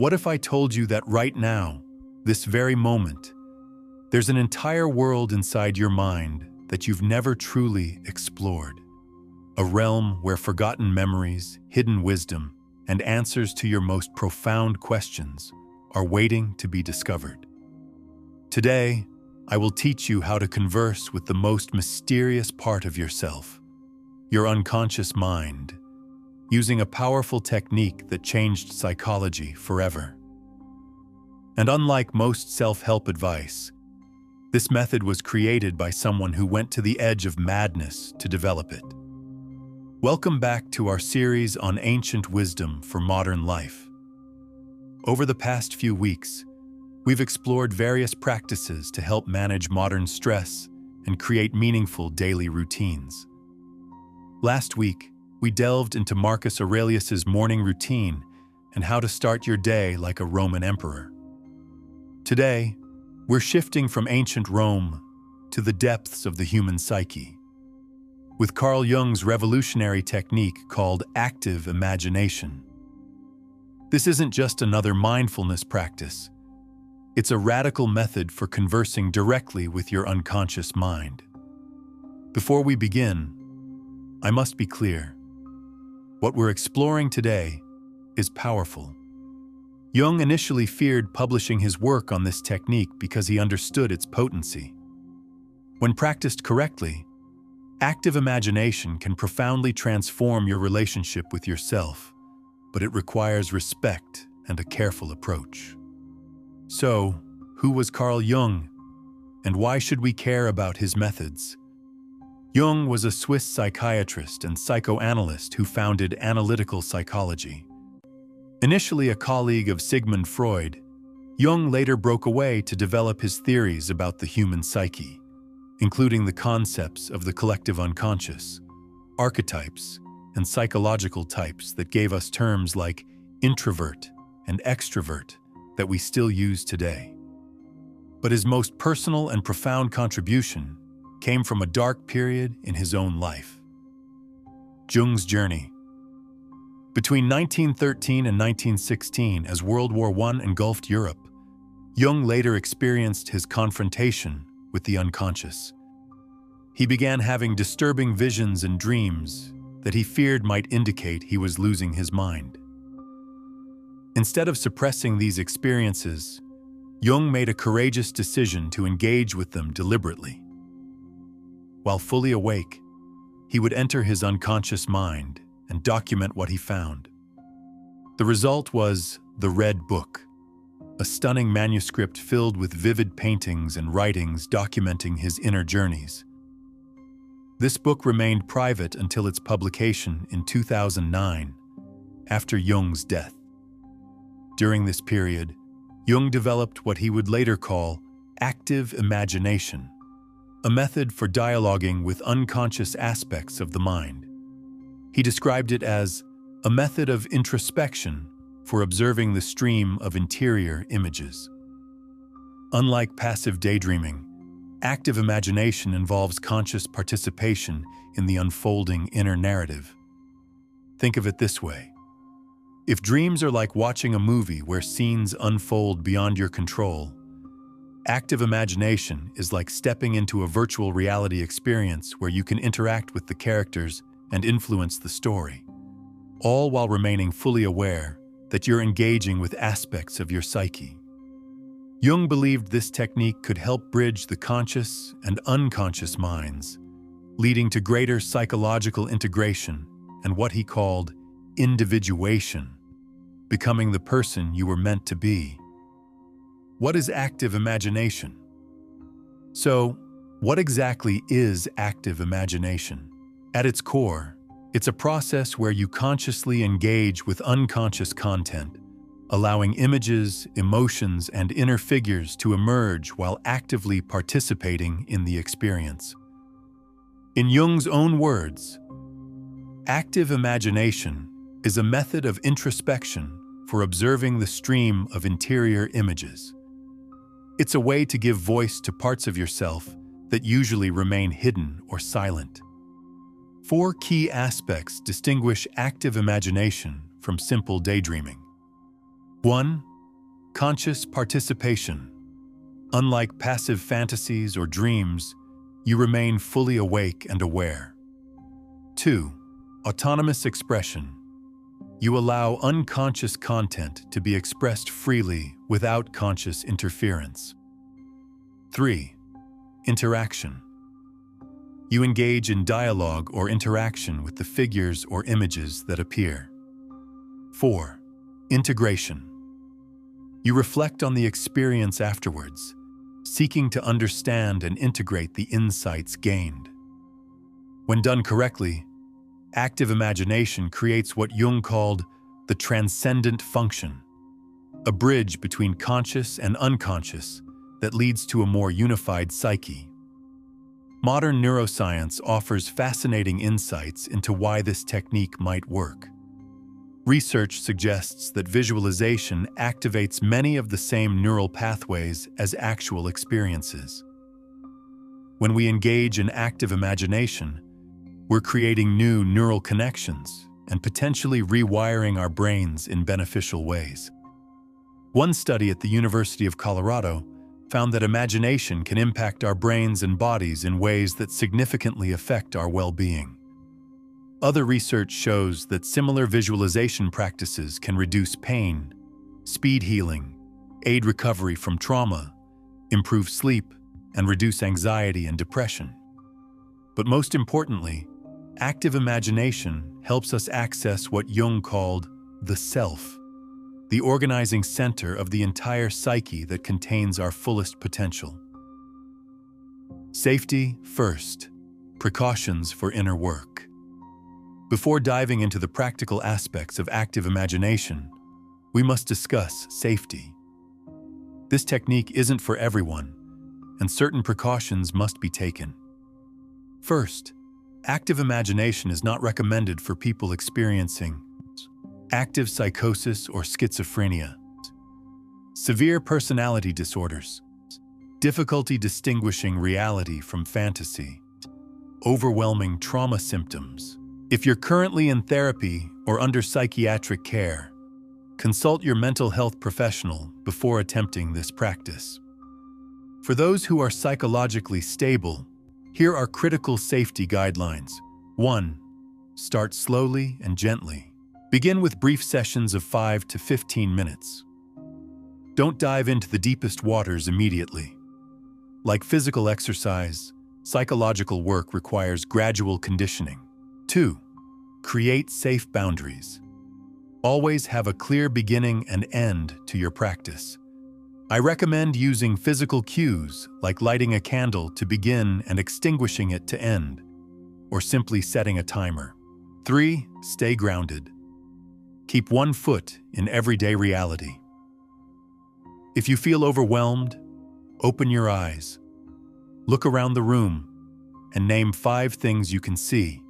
What if I told you that right now, this very moment, there's an entire world inside your mind that you've never truly explored? A realm where forgotten memories, hidden wisdom, and answers to your most profound questions are waiting to be discovered. Today, I will teach you how to converse with the most mysterious part of yourself, your unconscious mind, using a powerful technique that changed psychology forever. And unlike most self-help advice, this method was created by someone who went to the edge of madness to develop it. Welcome back to our series on ancient wisdom for modern life. Over the past few weeks, we've explored various practices to help manage modern stress and create meaningful daily routines. Last week, we delved into Marcus Aurelius's morning routine and how to start your day like a Roman emperor. Today, we're shifting from ancient Rome to the depths of the human psyche, with Carl Jung's revolutionary technique called active imagination. This isn't just another mindfulness practice. It's a radical method for conversing directly with your unconscious mind. Before we begin, I must be clear. What we're exploring today is powerful. Jung initially feared publishing his work on this technique because he understood its potency. When practiced correctly, active imagination can profoundly transform your relationship with yourself, but it requires respect and a careful approach. So, who was Carl Jung, and why should we care about his methods? Jung was a Swiss psychiatrist and psychoanalyst who founded analytical psychology. Initially a colleague of Sigmund Freud, Jung later broke away to develop his theories about the human psyche, including the concepts of the collective unconscious, archetypes, and psychological types that gave us terms like introvert and extrovert that we still use today. But his most personal and profound contribution came from a dark period in his own life. Jung's journey. Between 1913 and 1916, as World War I engulfed Europe, Jung later experienced his confrontation with the unconscious. He began having disturbing visions and dreams that he feared might indicate he was losing his mind. Instead of suppressing these experiences, Jung made a courageous decision to engage with them deliberately. While fully awake, he would enter his unconscious mind and document what he found. The result was The Red Book, a stunning manuscript filled with vivid paintings and writings documenting his inner journeys. This book remained private until its publication in 2009, after Jung's death. During this period, Jung developed what he would later call active imagination, a method for dialoguing with unconscious aspects of the mind. He described it as a method of introspection for observing the stream of interior images. Unlike passive daydreaming, active imagination involves conscious participation in the unfolding inner narrative. Think of it this way. If dreams are like watching a movie where scenes unfold beyond your control, active imagination is like stepping into a virtual reality experience where you can interact with the characters and influence the story, all while remaining fully aware that you're engaging with aspects of your psyche. Jung believed this technique could help bridge the conscious and unconscious minds, leading to greater psychological integration and what he called individuation, becoming the person you were meant to be. What is active imagination? So, what exactly is active imagination? At its core, it's a process where you consciously engage with unconscious content, allowing images, emotions, and inner figures to emerge while actively participating in the experience. In Jung's own words, active imagination is a method of introspection for observing the stream of interior images. It's a way to give voice to parts of yourself that usually remain hidden or silent. 4 key aspects distinguish active imagination from simple daydreaming. 1. Conscious participation. Unlike passive fantasies or dreams, you remain fully awake and aware. 2. Autonomous expression. You allow unconscious content to be expressed freely without conscious interference. 3. Interaction. You engage in dialogue or interaction with the figures or images that appear. 4. Integration. You reflect on the experience afterwards, seeking to understand and integrate the insights gained. When done correctly, active imagination creates what Jung called the transcendent function, a bridge between conscious and unconscious that leads to a more unified psyche. Modern neuroscience offers fascinating insights into why this technique might work. Research suggests that visualization activates many of the same neural pathways as actual experiences. When we engage in active imagination, we're creating new neural connections and potentially rewiring our brains in beneficial ways. One study at the University of Colorado found that imagination can impact our brains and bodies in ways that significantly affect our well-being. Other research shows that similar visualization practices can reduce pain, speed healing, aid recovery from trauma, improve sleep, and reduce anxiety and depression. But most importantly, active imagination helps us access what Jung called the self, the organizing center of the entire psyche that contains our fullest potential. Safety first, precautions for inner work. Before diving into the practical aspects of active imagination, we must discuss safety. This technique isn't for everyone, and certain precautions must be taken. First, active imagination is not recommended for people experiencing active psychosis or schizophrenia, severe personality disorders, difficulty distinguishing reality from fantasy, overwhelming trauma symptoms. If you're currently in therapy or under psychiatric care, consult your mental health professional before attempting this practice. For those who are psychologically stable, here are critical safety guidelines. 1. Start slowly and gently. Begin with brief sessions of 5 to 15 minutes. Don't dive into the deepest waters immediately. Like physical exercise, psychological work requires gradual conditioning. 2. Create safe boundaries. Always have a clear beginning and end to your practice. I recommend using physical cues like lighting a candle to begin and extinguishing it to end, or simply setting a timer. 3. Stay grounded. Keep one foot in everyday reality. If you feel overwhelmed, open your eyes. Look around the room and name 5 things you can see,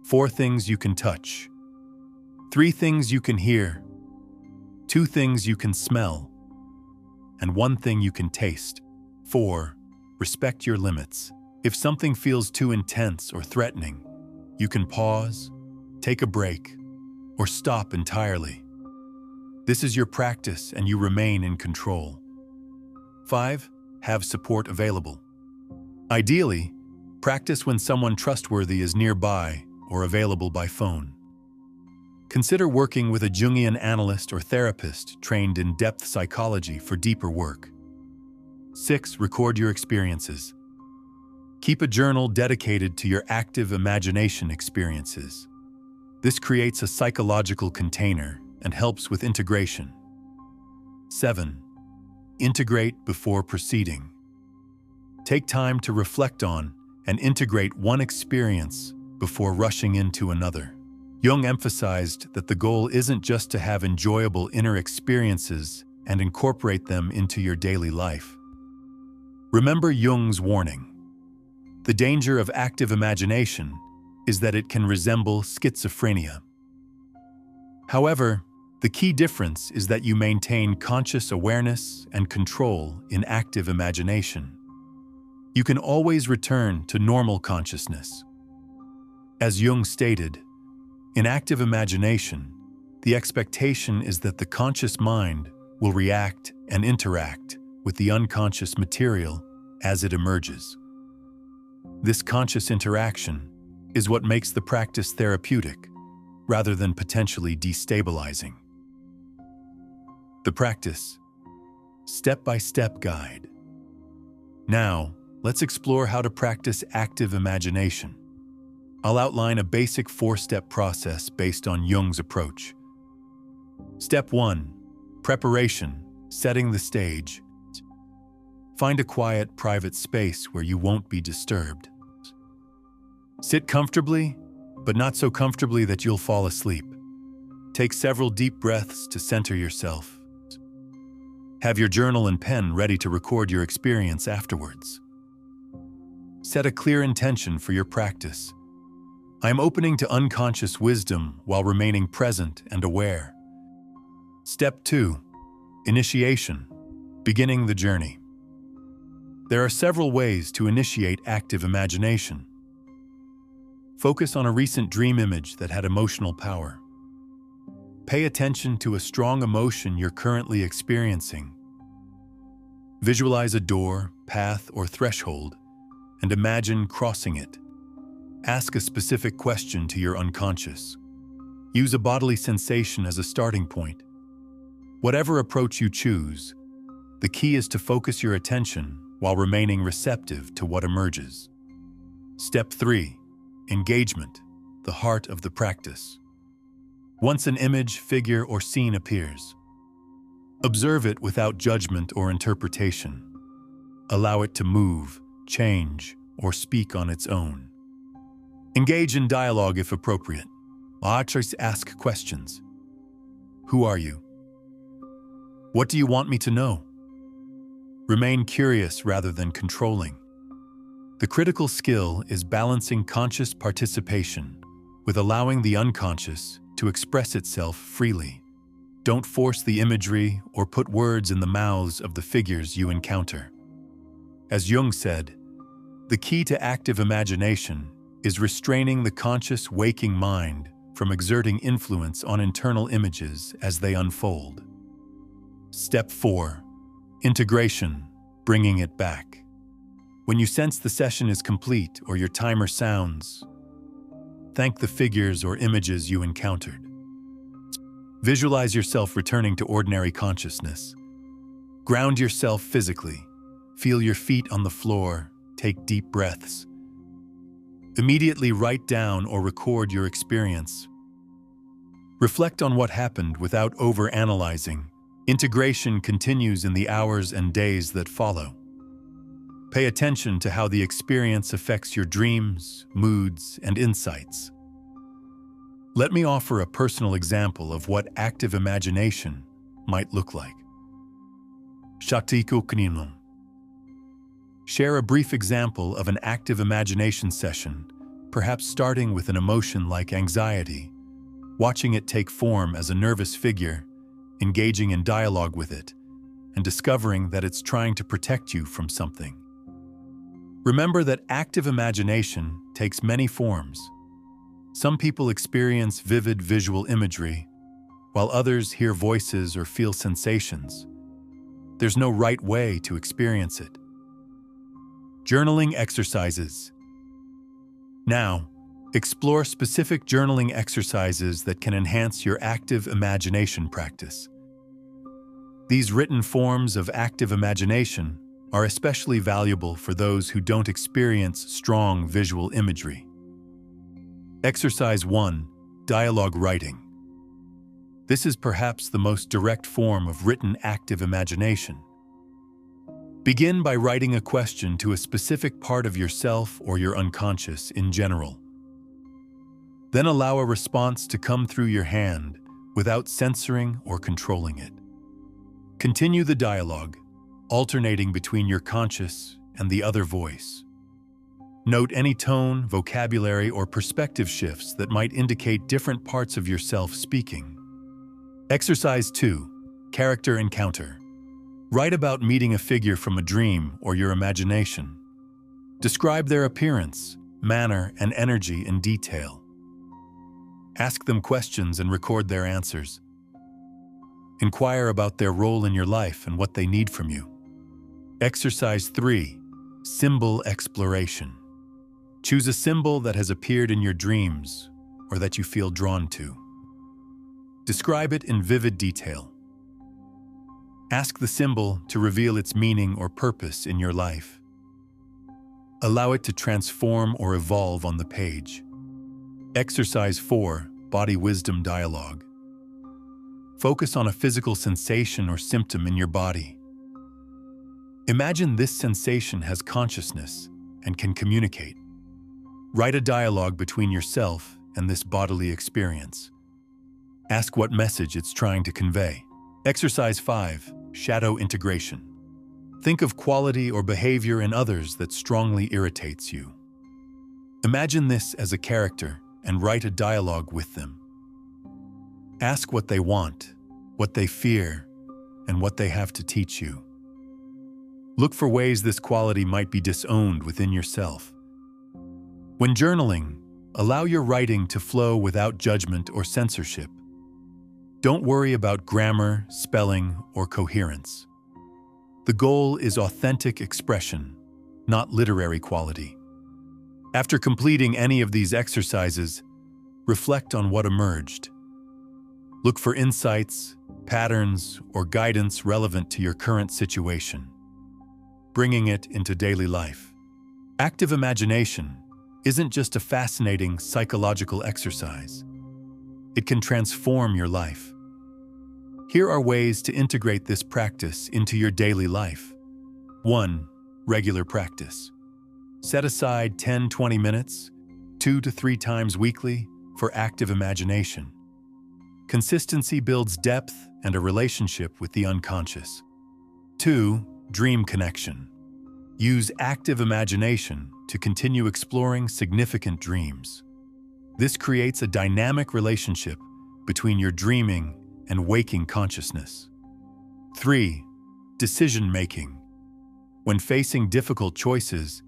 4 things you can touch, 3 things you can hear, 2 things you can smell, and 1 thing you can taste. 4. Respect your limits. If something feels too intense or threatening, you can pause, take a break, or stop entirely. This is your practice and you remain in control. 5. Have support available. Ideally, practice when someone trustworthy is nearby or available by phone. Consider working with a Jungian analyst or therapist trained in depth psychology for deeper work. 6. Record your experiences. Keep a journal dedicated to your active imagination experiences. This creates a psychological container and helps with integration. 7. Integrate before proceeding. Take time to reflect on and integrate one experience before rushing into another. Jung emphasized that the goal isn't just to have enjoyable inner experiences and incorporate them into your daily life. Remember Jung's warning. The danger of active imagination is that it can resemble schizophrenia. However, the key difference is that you maintain conscious awareness and control in active imagination. You can always return to normal consciousness. As Jung stated, in active imagination, the expectation is that the conscious mind will react and interact with the unconscious material as it emerges. This conscious interaction is what makes the practice therapeutic, rather than potentially destabilizing. The practice, step-by-step guide. Now, let's explore how to practice active imagination. I'll outline a basic 4-step process based on Jung's approach. Step 1. Preparation, setting the stage. Find a quiet, private space where you won't be disturbed. Sit comfortably, but not so comfortably that you'll fall asleep. Take several deep breaths to center yourself. Have your journal and pen ready to record your experience afterwards. Set a clear intention for your practice. I am opening to unconscious wisdom while remaining present and aware. Step 2. Initiation, beginning the journey. There are several ways to initiate active imagination. Focus on a recent dream image that had emotional power. Pay attention to a strong emotion you're currently experiencing. Visualize a door, path, or threshold, and imagine crossing it. Ask a specific question to your unconscious. Use a bodily sensation as a starting point. Whatever approach you choose, the key is to focus your attention while remaining receptive to what emerges. Step 3. Engagement, the heart of the practice. Once an image, figure, or scene appears, observe it without judgment or interpretation. Allow it to move, change, or speak on its own. Engage in dialogue if appropriate. Ask questions. Who are you? What do you want me to know? Remain curious rather than controlling. The critical skill is balancing conscious participation with allowing the unconscious to express itself freely. Don't force the imagery or put words in the mouths of the figures you encounter. As Jung said, the key to active imagination is restraining the conscious waking mind from exerting influence on internal images as they unfold. Step 4. Integration, bringing it back. When you sense the session is complete or your timer sounds, thank the figures or images you encountered. Visualize yourself returning to ordinary consciousness. Ground yourself physically. Feel your feet on the floor. Take deep breaths. Immediately write down or record your experience. Reflect on what happened without over-analyzing. Integration continues in the hours and days that follow. Pay attention to how the experience affects your dreams, moods, and insights. Let me offer a personal example of what active imagination might look like. Share a brief example of an active imagination session, perhaps starting with an emotion like anxiety, watching it take form as a nervous figure, engaging in dialogue with it, and discovering that it's trying to protect you from something. Remember that active imagination takes many forms. Some people experience vivid visual imagery, while others hear voices or feel sensations. There's no right way to experience it. Journaling exercises. Now, explore specific journaling exercises that can enhance your active imagination practice. These written forms of active imagination are especially valuable for those who don't experience strong visual imagery. Exercise 1. Dialogue writing. This is perhaps the most direct form of written active imagination. Begin by writing a question to a specific part of yourself or your unconscious in general. Then allow a response to come through your hand without censoring or controlling it. Continue the dialogue, alternating between your conscious and the other voice. Note any tone, vocabulary, or perspective shifts that might indicate different parts of yourself speaking. Exercise 2. Character encounter. Write about meeting a figure from a dream or your imagination. Describe their appearance, manner, and energy in detail. Ask them questions and record their answers. Inquire about their role in your life and what they need from you. Exercise 3. Symbol exploration. Choose a symbol that has appeared in your dreams or that you feel drawn to. Describe it in vivid detail. Ask the symbol to reveal its meaning or purpose in your life. Allow it to transform or evolve on the page. Exercise 4. Body wisdom dialogue. Focus on a physical sensation or symptom in your body. Imagine this sensation has consciousness and can communicate. Write a dialogue between yourself and this bodily experience. Ask what message it's trying to convey. Exercise 5. Shadow integration. Think of quality or behavior in others that strongly irritates you. Imagine this as a character and write a dialogue with them. Ask what they want, what they fear, and what they have to teach you. Look for ways this quality might be disowned within yourself. When journaling, allow your writing to flow without judgment or censorship. Don't worry about grammar, spelling, or coherence. The goal is authentic expression, not literary quality. After completing any of these exercises, reflect on what emerged. Look for insights, patterns, or guidance relevant to your current situation, bringing it into daily life. Active imagination isn't just a fascinating psychological exercise. It can transform your life. Here are ways to integrate this practice into your daily life. 1. Regular practice. Set aside 10-20 minutes, 2 to 3 times weekly, for active imagination. Consistency builds depth and a relationship with the unconscious. 2. Dream connection. Use active imagination to continue exploring significant dreams. This creates a dynamic relationship between your dreaming and waking consciousness. 3. Decision-making. When facing difficult choices,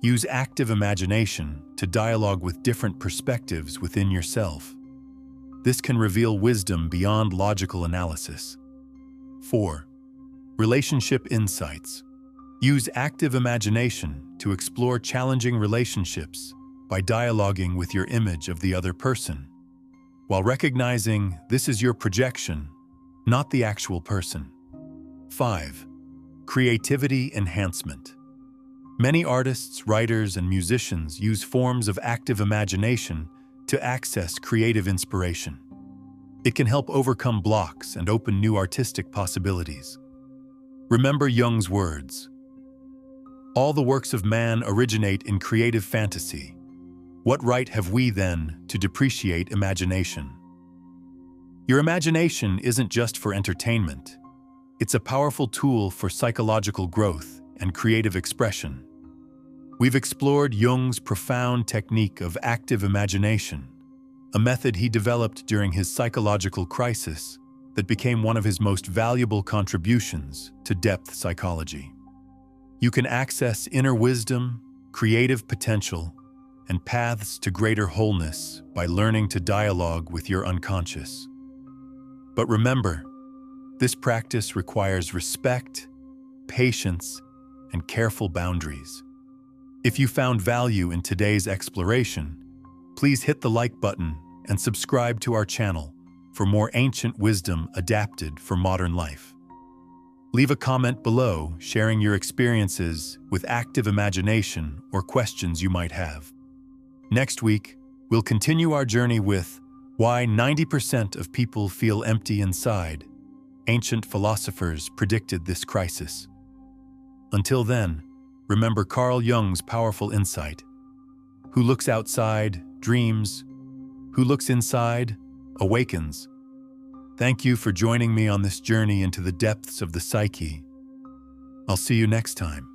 use active imagination to dialogue with different perspectives within yourself. This can reveal wisdom beyond logical analysis. 4. Relationship insights. Use active imagination to explore challenging relationships by dialoguing with your image of the other person, while recognizing this is your projection, not the actual person. 5. Creativity enhancement. Many artists, writers, and musicians use forms of active imagination to access creative inspiration. It can help overcome blocks and open new artistic possibilities. Remember Jung's words: "All the works of man originate in creative fantasy. What right have we, then, to depreciate imagination?" Your imagination isn't just for entertainment. It's a powerful tool for psychological growth and creative expression. We've explored Jung's profound technique of active imagination, a method he developed during his psychological crisis that became one of his most valuable contributions to depth psychology. You can access inner wisdom, creative potential, and paths to greater wholeness by learning to dialogue with your unconscious. But remember, this practice requires respect, patience, and careful boundaries. If you found value in today's exploration, please hit the like button and subscribe to our channel for more ancient wisdom adapted for modern life. Leave a comment below sharing your experiences with active imagination or questions you might have. Next week, we'll continue our journey with Why 90% of People Feel Empty Inside. Ancient philosophers predicted this crisis. Until then, remember Carl Jung's powerful insight: who looks outside, dreams; who looks inside, awakens. Thank you for joining me on this journey into the depths of the psyche. I'll see you next time.